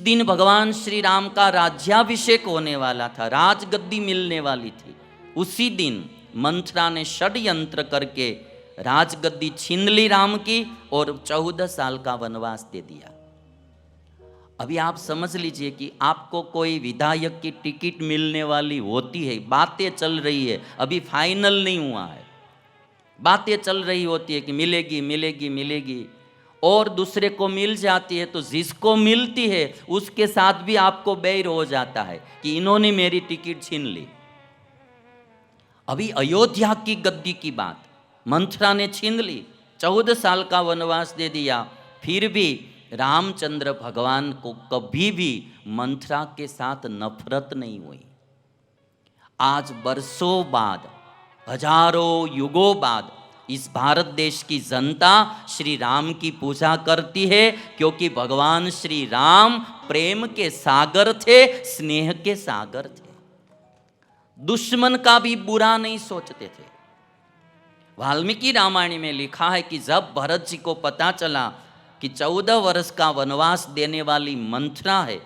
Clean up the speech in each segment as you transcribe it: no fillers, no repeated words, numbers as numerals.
दिन भगवान श्री राम का राज्याभिषेक होने वाला था, राजगद्दी मिलने वाली थी। उसी दिन मंथरा ने षड्यंत्र करके राजगद्दी छीन ली राम की और 14 साल का वनवास दे दिया। अभी आप समझ लीजिए कि आपको कोई विधायक की टिकट मिलने वाली होती है, बातें चल रही है, अभी फाइनल नहीं हुआ है, बातें चल रही होती है कि मिलेगी मिलेगी मिलेगी, और दूसरे को मिल जाती है, तो जिसको मिलती है उसके साथ भी आपको बैर हो जाता है कि इन्होंने मेरी टिकट छीन ली। अभी अयोध्या की गद्दी की बात मंथरा ने छीन ली, 14 साल का वनवास दे दिया, फिर भी रामचंद्र भगवान को कभी भी मंथरा के साथ नफरत नहीं हुई। आज बरसों बाद, हजारों युगों बाद इस भारत देश की जनता श्री राम की पूजा करती है, क्योंकि भगवान श्री राम प्रेम के सागर थे, स्नेह के सागर थे, दुश्मन का भी बुरा नहीं सोचते थे। वाल्मीकि रामायण में लिखा है कि जब भरत जी को पता चला कि 14 वर्ष का वनवास देने वाली मंथरा है,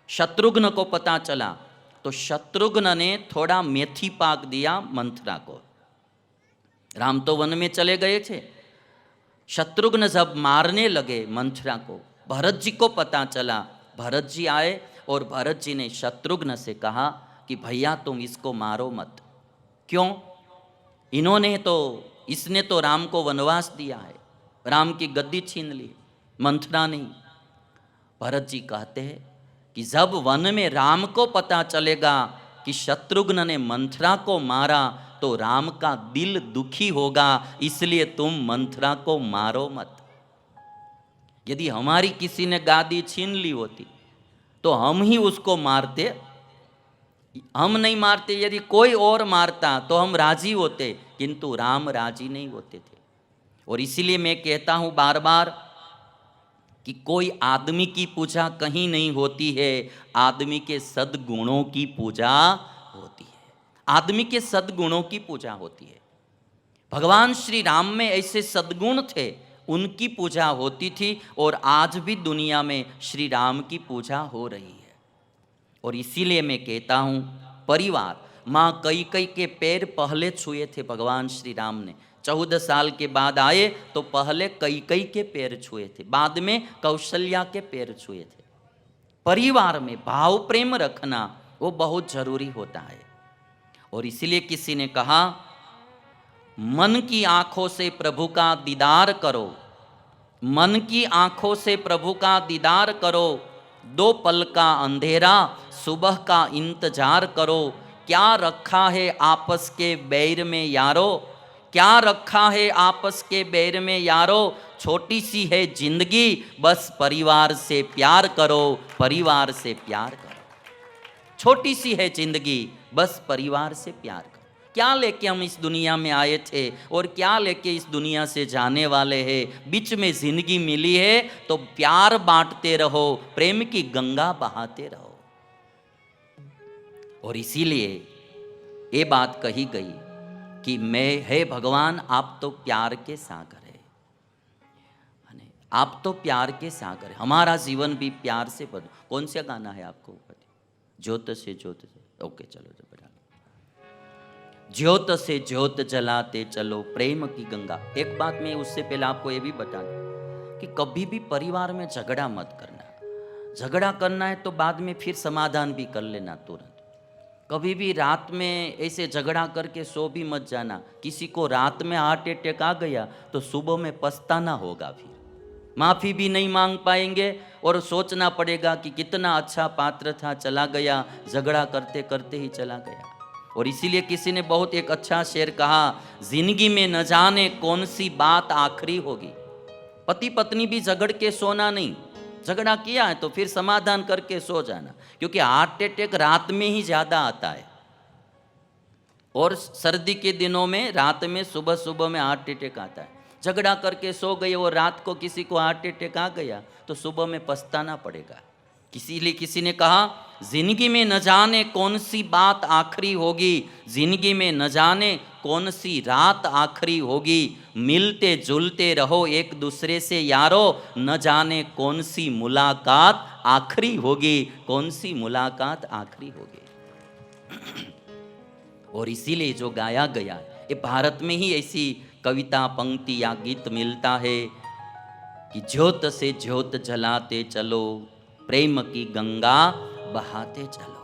शत्रुघ्न को पता चला, तो शत्रुघ्न ने थोड़ा मेथी पाक दिया मंथरा को। राम तो वन में चले गए थे, शत्रुघ्न जब मारने लगे मंथरा को, भरत जी को पता चला, भरत जी आए और भरत जी ने शत्रुघ्न से कहा कि भैया तुम इसको मारो मत। क्यों? इसने तो राम को वनवास दिया है, राम की गद्दी छीन ली, मंथरा नहीं। भरत जी कहते हैं कि जब वन में राम को पता चलेगा कि शत्रुघ्न ने मंथरा को मारा तो राम का दिल दुखी होगा, इसलिए तुम मंथरा को मारो मत। यदि हमारी किसी ने गादी छीन ली होती तो हम ही उसको मारते, हम नहीं मारते। यदि कोई और मारता तो हम राजी होते, किंतु राम राजी नहीं होते थे। और इसीलिए मैं कहता हूं बार बार कि कोई आदमी की पूजा कहीं नहीं होती है, आदमी के सद्गुणों की पूजा होती है, आदमी के सद्गुणों की पूजा होती है। भगवान श्री राम में ऐसे सद्गुण थे, उनकी पूजा होती थी, और आज भी दुनिया में श्री राम की पूजा हो रही है। और इसीलिए मैं कहता हूं, परिवार, माँ कैकेयी के पैर पहले छुए थे भगवान श्री राम ने। 14 साल के बाद आए तो पहले कैकेयी के पैर छुए थे, बाद में कौशल्या के पैर छुए थे। परिवार में भाव प्रेम रखना वो बहुत जरूरी होता है। और इसीलिए किसी ने कहा, मन की आंखों से प्रभु का दीदार करो, मन की आंखों से प्रभु का दीदार करो, 2 पल का अंधेरा सुबह का इंतजार करो। क्या रखा है आपस के बैर में यारो, क्या रखा है आपस के बैर में यारो, छोटी सी है जिंदगी बस परिवार से प्यार करो, परिवार से प्यार करो। छोटी सी है जिंदगी बस परिवार से प्यार करो। क्या लेके हम इस दुनिया में आए थे और क्या लेके इस दुनिया से जाने वाले हैं? बीच में जिंदगी मिली है तो प्यार बांटते रहो, प्रेम की गंगा बहाते रहो। और इसीलिए ये बात कही गई कि मैं है भगवान, आप तो प्यार के सागर है, आप तो प्यार के सागर है, हमारा जीवन भी प्यार से बदो। कौन सा गाना है आपको? ज्योत से ज्योत, ओके चलो जो बजा, ज्योत से ज्योत जलाते चलो प्रेम की गंगा। एक बात मैं उससे पहले आपको ये भी बता दूं कि कभी भी परिवार में झगड़ा मत करना। झगड़ा करना है तो बाद में फिर समाधान भी कर लेना तुरंत। कभी भी रात में ऐसे झगड़ा करके सो भी मत जाना। किसी को रात में हार्ट अटैक आ गया तो सुबह में पछताना होगा, फिर माफ़ी भी नहीं मांग पाएंगे और सोचना पड़ेगा कि कितना अच्छा पात्र था, चला गया, झगड़ा करते करते ही चला गया। और इसीलिए किसी ने बहुत एक अच्छा शेर कहा, जिंदगी में न जाने कौन सी बात आखिरी होगी। पति पत्नी भी झगड़ के सोना नहीं, झगड़ा किया है तो फिर समाधान करके सो जाना, क्योंकि हार्ट अटैक रात में ही ज़्यादा आता है। और सर्दी के दिनों में रात में सुबह सुबह में हार्ट अटैक आता है। झगड़ा करके सो गए और रात को किसी को हार्ट अटैक आ गया तो सुबह में पछताना पड़ेगा। इसीलिए किसी ने कहा, जिंदगी में न जाने कौन सी बात आखिरी होगी, जिंदगी में न जाने कौन सी रात आखिरी होगी, मिलते जुलते रहो एक दूसरे से यारो, न जाने कौन सी मुलाकात आखिरी होगी, कौन सी मुलाकात आखिरी होगी। और इसीलिए जो गाया गया है, ये भारत में ही ऐसी कविता पंक्ति या गीत मिलता है कि ज्योत से ज्योत जलाते चलो, प्रेम की गंगा बहाते चलो।